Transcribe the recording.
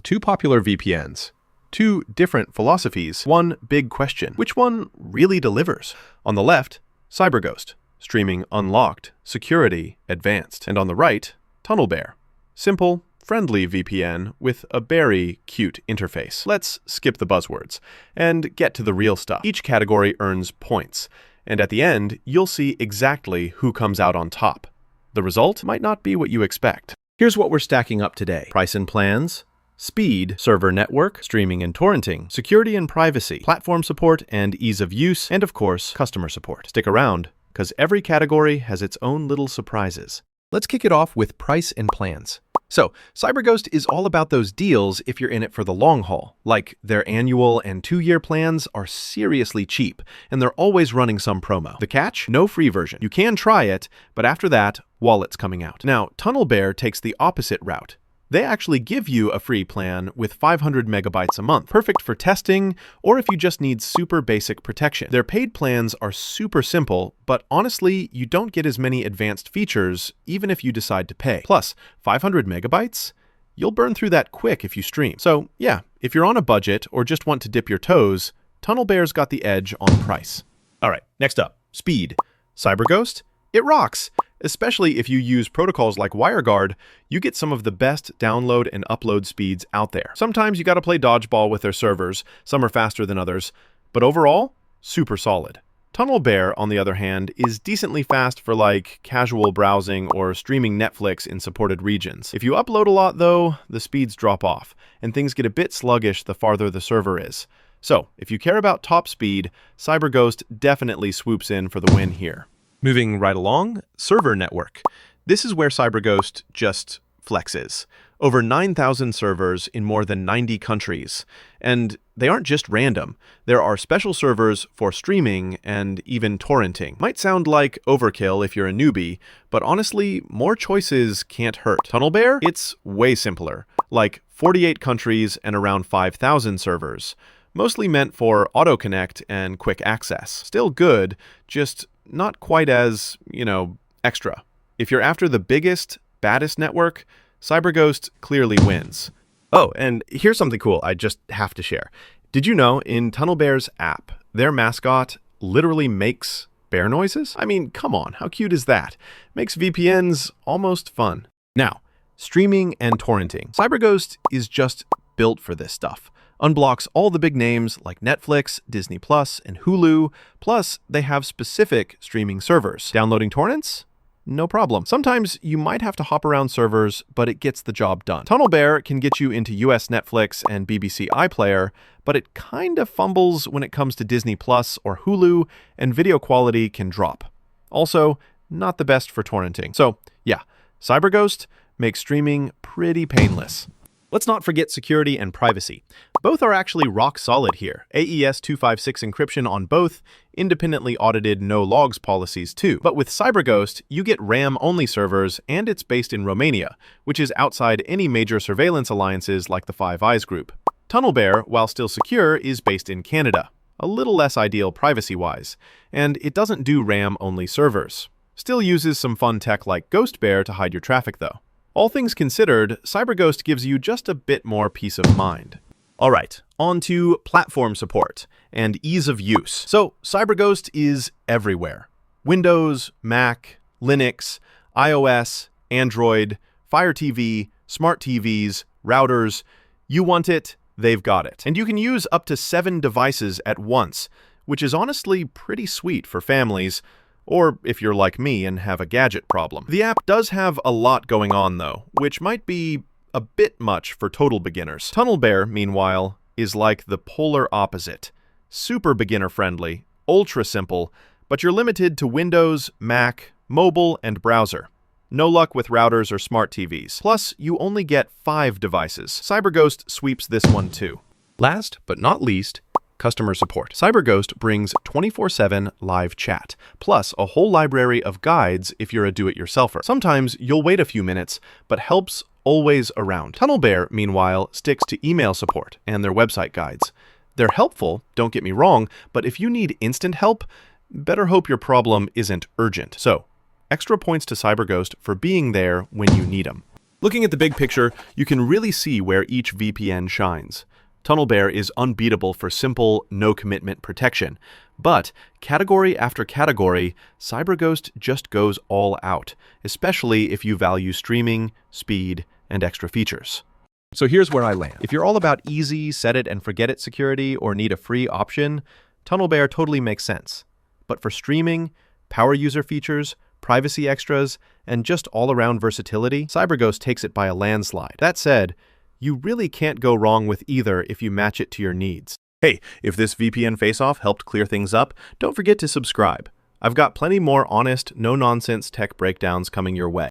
two popular VPNs. Two different philosophies, one big question. Which one really delivers? On the left, CyberGhost, streaming unlocked, security advanced. And on the right, TunnelBear, simple, friendly VPN with a very cute interface. Let's skip the buzzwords and get to the real stuff. Each category earns points, and at the end, you'll see exactly who comes out on top. The result might not be what you expect. Here's what we're stacking up today. Price and plans, speed, server network, streaming and torrenting, security and privacy, platform support and ease of use, and of course, customer support. Stick around, because every category has its own little surprises. Let's kick it off with price and plans. So, CyberGhost is all about those deals if you're in it for the long haul. Like, their annual and 2-year plans are seriously cheap, and they're always running some promo. The catch? No free version. You can try it, but after that, wallet's coming out. Now, TunnelBear takes the opposite route. They actually give you a free plan with 500 megabytes a month, perfect for testing or if you just need super basic protection. Their paid plans are super simple, but honestly, you don't get as many advanced features even if you decide to pay. Plus, 500 megabytes? You'll burn through that quick if you stream. So yeah, if you're on a budget or just want to dip your toes, TunnelBear's got the edge on price. All right, next up, speed. CyberGhost? It rocks! Especially if you use protocols like WireGuard, you get some of the best download and upload speeds out there. Sometimes you gotta play dodgeball with their servers, some are faster than others, but overall, super solid. TunnelBear, on the other hand, is decently fast for like casual browsing or streaming Netflix in supported regions. If you upload a lot though, the speeds drop off, and things get a bit sluggish the farther the server is. So, if you care about top speed, CyberGhost definitely swoops in for the win here. Moving right along, server network. This is where CyberGhost just flexes. Over 9,000 servers in more than 90 countries. And they aren't just random. There are special servers for streaming and even torrenting. Might sound like overkill if you're a newbie, but honestly, more choices can't hurt. TunnelBear? It's way simpler. Like 48 countries and around 5,000 servers. Mostly meant for auto-connect and quick access. Still good, just not quite as, extra. If you're after the biggest, baddest network, CyberGhost clearly wins. Oh, and here's something cool I just have to share. Did you know in TunnelBear's app, their mascot literally makes bear noises? I mean, come on, how cute is that? Makes VPNs almost fun. Now, streaming and torrenting. CyberGhost is just built for this stuff. Unblocks all the big names like Netflix, Disney Plus, and Hulu, plus they have specific streaming servers. Downloading torrents? No problem. Sometimes you might have to hop around servers, but it gets the job done. TunnelBear can get you into US Netflix and BBC iPlayer, but it kind of fumbles when it comes to Disney Plus or Hulu, and video quality can drop. Also, not the best for torrenting. So yeah, CyberGhost makes streaming pretty painless. Let's not forget security and privacy. Both are actually rock solid here. AES 256 encryption on both, independently audited no logs policies too. But with CyberGhost, you get RAM-only servers, and it's based in Romania, which is outside any major surveillance alliances like the Five Eyes group. TunnelBear, while still secure, is based in Canada. A little less ideal privacy-wise, and it doesn't do RAM-only servers. Still uses some fun tech like GhostBear to hide your traffic though. All things considered, CyberGhost gives you just a bit more peace of mind. All right, on to platform support and ease of use. So CyberGhost is everywhere. Windows, Mac, Linux, iOS, Android, Fire TV, smart TVs, routers. You want it, they've got it. And you can use up to 7 devices at once, which is honestly pretty sweet for families, or if you're like me and have a gadget problem. The app does have a lot going on though, which might be a bit much for total beginners. TunnelBear, meanwhile, is like the polar opposite. Super beginner friendly, ultra simple, but you're limited to Windows, Mac, mobile, and browser. No luck with routers or smart TVs. Plus, you only get 5 devices. CyberGhost sweeps this one too. Last but not least, customer support. CyberGhost brings 24/7 live chat, plus a whole library of guides if you're a do-it-yourselfer. Sometimes you'll wait a few minutes, but help's always around. TunnelBear, meanwhile, sticks to email support and their website guides. They're helpful, don't get me wrong, but if you need instant help, better hope your problem isn't urgent. So, extra points to CyberGhost for being there when you need them. Looking at the big picture, you can really see where each VPN shines. TunnelBear is unbeatable for simple, no-commitment protection. But, category after category, CyberGhost just goes all out, especially if you value streaming, speed, and extra features. So here's where I land. If you're all about easy, set-it-and-forget-it security or need a free option, TunnelBear totally makes sense. But for streaming, power user features, privacy extras, and just all-around versatility, CyberGhost takes it by a landslide. That said, you really can't go wrong with either if you match it to your needs. Hey, if this VPN face-off helped clear things up, don't forget to subscribe. I've got plenty more honest, no-nonsense tech breakdowns coming your way.